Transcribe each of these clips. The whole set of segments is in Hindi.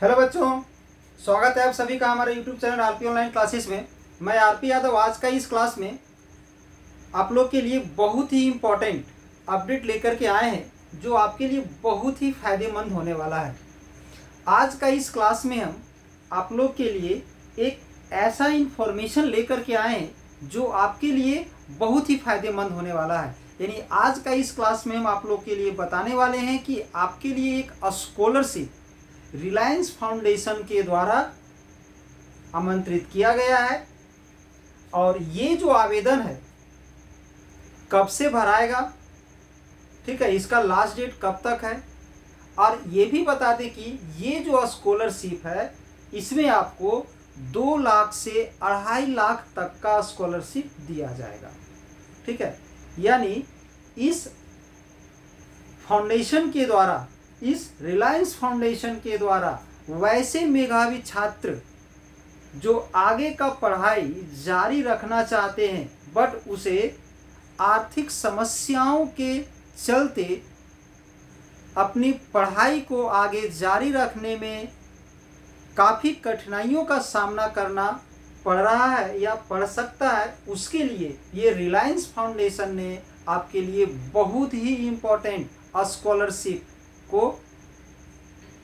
हेलो बच्चों, स्वागत है आप सभी का हमारे YouTube channel RP online classes में। मैं आरपी यादव आज का इस क्लास में आप लोग के लिए बहुत ही इम्पोर्टेंट अपडेट लेकर के आए हैं जो आपके लिए बहुत ही फायदेमंद होने वाला है। आज का इस क्लास में हम आप लोग के लिए एक ऐसा इन्फॉर्मेशन लेकर के आए हैं जो आपके लिए बहुत ही फायदेमंद होने वाला है। यानी आज का इस क्लास में हम आप लोग के लिए बताने वाले हैं कि आपके लिए एक स्कॉलरशिप रिलायंस फाउंडेशन के द्वारा आमंत्रित किया गया है और ये जो आवेदन है कब से भराएगा, ठीक है, इसका लास्ट डेट कब तक है, और ये भी बता दें कि ये जो स्कॉलरशिप है इसमें आपको 2 लाख से 2.5 लाख तक का स्कॉलरशिप दिया जाएगा। ठीक है, यानी इस फाउंडेशन के द्वारा, इस रिलायंस फाउंडेशन के द्वारा वैसे मेधावी छात्र जो आगे का पढ़ाई जारी रखना चाहते हैं बट उसे आर्थिक समस्याओं के चलते अपनी पढ़ाई को आगे जारी रखने में काफ़ी कठिनाइयों का सामना करना पड़ रहा है या पड़ सकता है, उसके लिए ये रिलायंस फाउंडेशन ने आपके लिए बहुत ही इम्पोर्टेंट स्कॉलरशिप को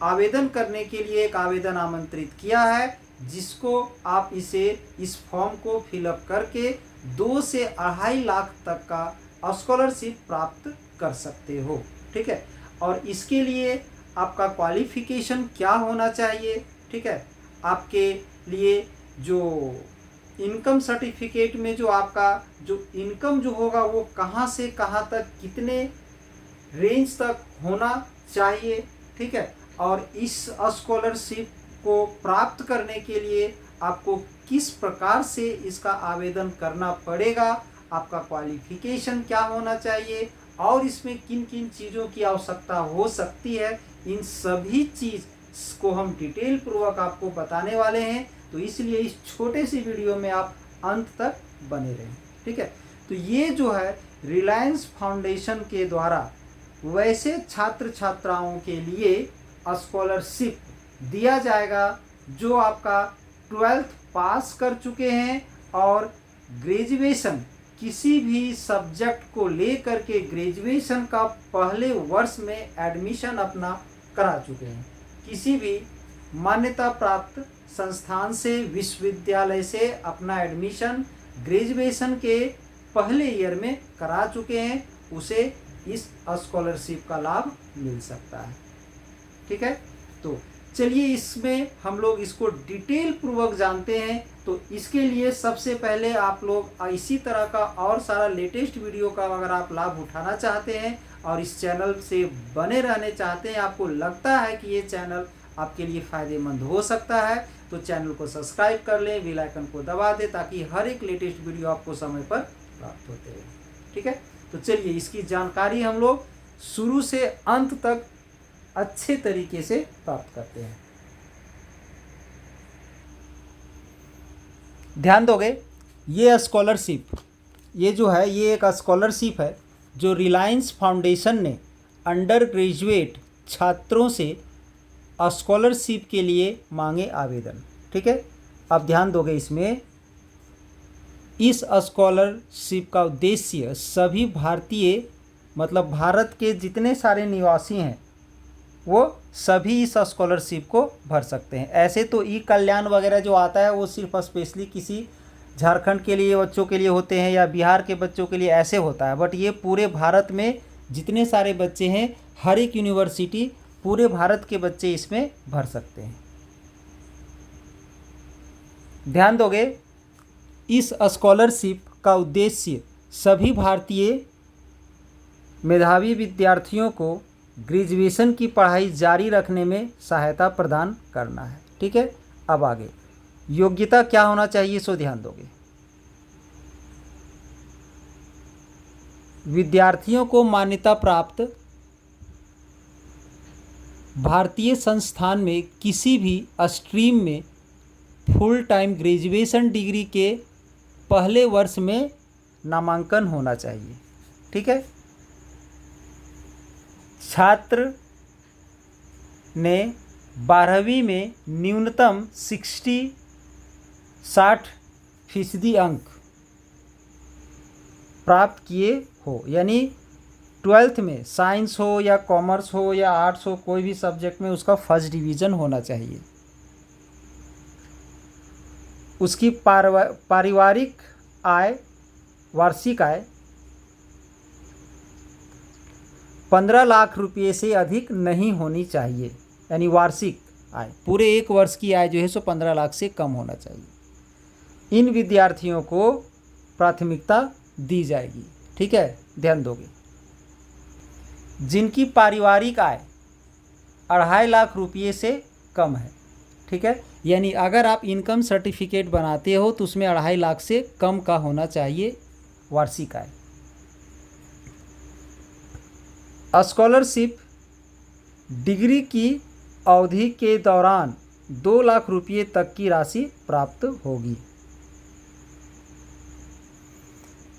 आवेदन करने के लिए एक आवेदन आमंत्रित किया है, जिसको आप इस फॉर्म को फिलअप करके 2 से 2.5 लाख तक का स्कॉलरशिप प्राप्त कर सकते हो। ठीक है, और इसके लिए आपका क्वालिफिकेशन क्या होना चाहिए, ठीक है, आपके लिए जो इनकम सर्टिफिकेट में जो आपका जो इनकम जो होगा वो कहाँ से कहाँ तक कितने रेंज तक होना चाहिए, ठीक है, और इस स्कॉलरशिप को प्राप्त करने के लिए आपको किस प्रकार से इसका आवेदन करना पड़ेगा, आपका क्वालिफिकेशन क्या होना चाहिए और इसमें किन किन चीज़ों की आवश्यकता हो सकती है, इन सभी चीज़ को हम डिटेल पूर्वक आपको बताने वाले हैं। तो इसलिए इस छोटे से वीडियो में आप अंत तक बने रहें। ठीक है, तो ये जो है रिलायंस फाउंडेशन के द्वारा वैसे छात्र छात्राओं के लिए स्कॉलरशिप दिया जाएगा जो आपका 12th पास कर चुके हैं और ग्रेजुएशन किसी भी सब्जेक्ट को लेकर के ग्रेजुएशन का पहले वर्ष में एडमिशन अपना करा चुके हैं, किसी भी मान्यता प्राप्त संस्थान से, विश्वविद्यालय से अपना एडमिशन ग्रेजुएशन के पहले ईयर में करा चुके हैं, उसे इस स्कॉलरशिप का लाभ मिल सकता है। ठीक है, तो चलिए इसमें हम लोग इसको डिटेल पूर्वक जानते हैं। तो इसके लिए सबसे पहले आप लोग इसी तरह का और सारा लेटेस्ट वीडियो का अगर आप लाभ उठाना चाहते हैं और इस चैनल से बने रहने चाहते हैं, आपको लगता है कि ये चैनल आपके लिए फ़ायदेमंद हो सकता है, तो चैनल को सब्सक्राइब कर लें, बेल आइकन को दबा दें ताकि हर एक लेटेस्ट वीडियो आपको समय पर प्राप्त होते रहे। ठीक है, तो चलिए इसकी जानकारी हम लोग शुरू से अंत तक अच्छे तरीके से प्राप्त करते हैं। ध्यान दोगे, ये स्कॉलरशिप, ये जो है ये एक स्कॉलरशिप है जो रिलायंस फाउंडेशन ने अंडर ग्रेजुएट छात्रों से स्कॉलरशिप के लिए मांगे आवेदन। ठीक है, अब ध्यान दोगे इसमें इस स्कॉलरशिप का उद्देश्य सभी भारतीय, मतलब भारत के जितने सारे निवासी हैं वो सभी इस स्कॉलरशिप को भर सकते हैं। ऐसे तो ई कल्याण वगैरह जो आता है वो सिर्फ स्पेशली किसी झारखंड के लिए बच्चों के लिए होते हैं या बिहार के बच्चों के लिए ऐसे होता है, बट ये पूरे भारत में जितने सारे बच्चे हैं, हर एक यूनिवर्सिटी, पूरे भारत के बच्चे इसमें भर सकते हैं। ध्यान दोगे, इस स्कॉलरशिप का उद्देश्य सभी भारतीय मेधावी विद्यार्थियों को ग्रेजुएशन की पढ़ाई जारी रखने में सहायता प्रदान करना है। ठीक है, अब आगे योग्यता क्या होना चाहिए, सो ध्यान दोगे। विद्यार्थियों को मान्यता प्राप्त भारतीय संस्थान में किसी भी स्ट्रीम में फुल टाइम ग्रेजुएशन डिग्री के पहले वर्ष में नामांकन होना चाहिए। ठीक है, छात्र ने 12वीं में न्यूनतम 60% अंक प्राप्त किए हो, यानी 12th में साइंस हो या कॉमर्स हो या आर्ट्स हो, कोई भी सब्जेक्ट में उसका फर्स्ट डिवीज़न होना चाहिए। उसकी पारिवारिक आय, वार्षिक आय 15 लाख रुपये से अधिक नहीं होनी चाहिए, यानी वार्षिक आय, पूरे एक वर्ष की आय जो है सो 15 लाख से कम होना चाहिए। इन विद्यार्थियों को प्राथमिकता दी जाएगी। ठीक है, ध्यान दोगे। जिनकी पारिवारिक आय 2.5 लाख रुपये से कम है। ठीक है, यानी अगर आप इनकम सर्टिफिकेट बनाते हो तो उसमें 2.5 लाख से कम का होना चाहिए वार्षिक आय। स्कॉलरशिप डिग्री की अवधि के दौरान 2 लाख रुपये तक की राशि प्राप्त होगी।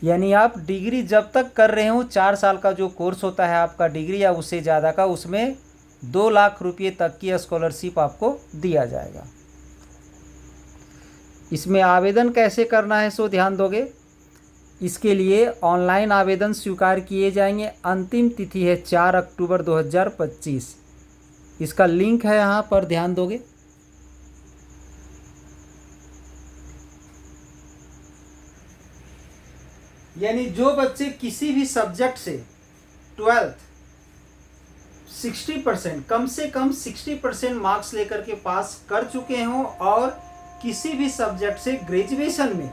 यानी आप डिग्री जब तक कर रहे हो, 4 साल का जो कोर्स होता है आपका डिग्री या उससे ज़्यादा का, उसमें 2 लाख रुपये तक की स्कॉलरशिप आपको दिया जाएगा। इसमें आवेदन कैसे करना है सो ध्यान दोगे। इसके लिए ऑनलाइन आवेदन स्वीकार किए जाएंगे। अंतिम तिथि है 4 अक्टूबर 2025। इसका लिंक है यहाँ पर, ध्यान दोगे। यानी जो बच्चे किसी भी सब्जेक्ट से 12th 60%, कम से कम 60% मार्क्स लेकर के पास कर चुके हों और किसी भी सब्जेक्ट से ग्रेजुएशन में,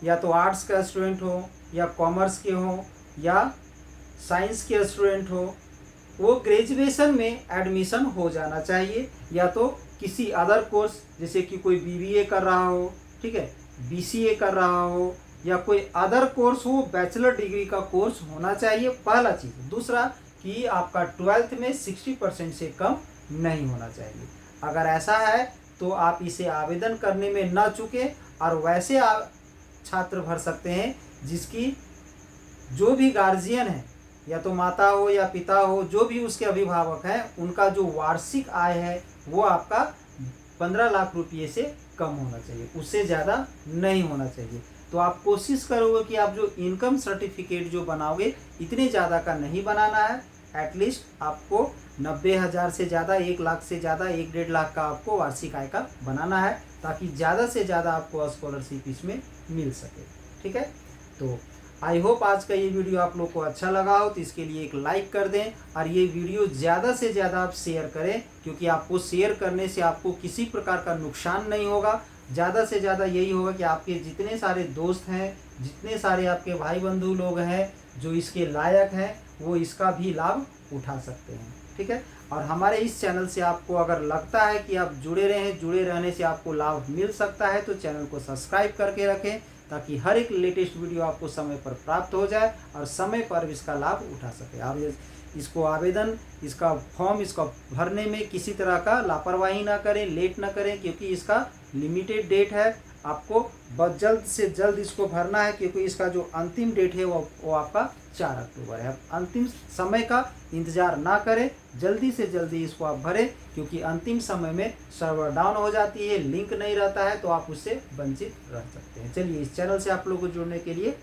या तो आर्ट्स का स्टूडेंट हो या कॉमर्स के हो या साइंस के स्टूडेंट हो, वो ग्रेजुएशन में एडमिशन हो जाना चाहिए। या तो किसी अदर कोर्स, जैसे कि कोई बीबीए कर रहा हो, ठीक है, बीसीए कर रहा हो या कोई अदर कोर्स हो, बैचलर डिग्री का कोर्स होना चाहिए, पहला चीज़। दूसरा कि आपका 12th में 60% से कम नहीं होना चाहिए। अगर ऐसा है तो आप इसे आवेदन करने में न चूकें, और वैसे छात्र भर सकते हैं जिसकी जो भी गार्जियन है, या तो माता हो या पिता हो, जो भी उसके अभिभावक हैं, उनका जो वार्षिक आय है वो आपका 15 लाख रुपये से कम होना चाहिए, उससे ज़्यादा नहीं होना चाहिए। तो आप कोशिश करोगे कि आप जो इनकम सर्टिफिकेट जो बनाओगे इतने ज़्यादा का नहीं बनाना है। एटलीस्ट आपको 90,000 से ज़्यादा, 1 लाख से ज़्यादा, 1-1.5 लाख का आपको वार्षिक आय का बनाना है, ताकि ज़्यादा से ज़्यादा आपको स्कॉलरशिप इसमें मिल सके। ठीक है, तो आई होप आज का ये वीडियो आप लोग को अच्छा लगा हो, तो इसके लिए एक लाइक कर दें और ये वीडियो ज़्यादा से ज़्यादा आप शेयर करें, क्योंकि आपको शेयर करने से आपको किसी प्रकार का नुकसान नहीं होगा। ज़्यादा से ज़्यादा यही होगा कि आपके जितने सारे दोस्त हैं, जितने सारे आपके भाई बंधु लोग हैं जो इसके लायक हैं, वो इसका भी लाभ उठा सकते हैं। ठीक है, और हमारे इस चैनल से आपको अगर लगता है कि आप जुड़े रहें, जुड़े रहने से आपको लाभ मिल सकता है, तो चैनल को सब्सक्राइब करके रखें, ताकि हर एक लेटेस्ट वीडियो आपको समय पर प्राप्त हो जाए और समय पर इसका लाभ उठा सके। आप इसको आवेदन, इसका फॉर्म, इसका भरने में किसी तरह का लापरवाही ना करें, लेट ना करें, क्योंकि इसका लिमिटेड डेट है। आपको बहुत जल्द से जल्द इसको भरना है, क्योंकि इसका जो अंतिम डेट है वो आपका 4 अक्टूबर है। अंतिम समय का इंतज़ार ना करें, जल्दी से जल्दी इसको आप भरें, क्योंकि अंतिम समय में सर्वर डाउन हो जाती है, लिंक नहीं रहता है, तो आप उससे वंचित रह सकते हैं। चलिए, इस चैनल से आप लोगों को जुड़ने के लिए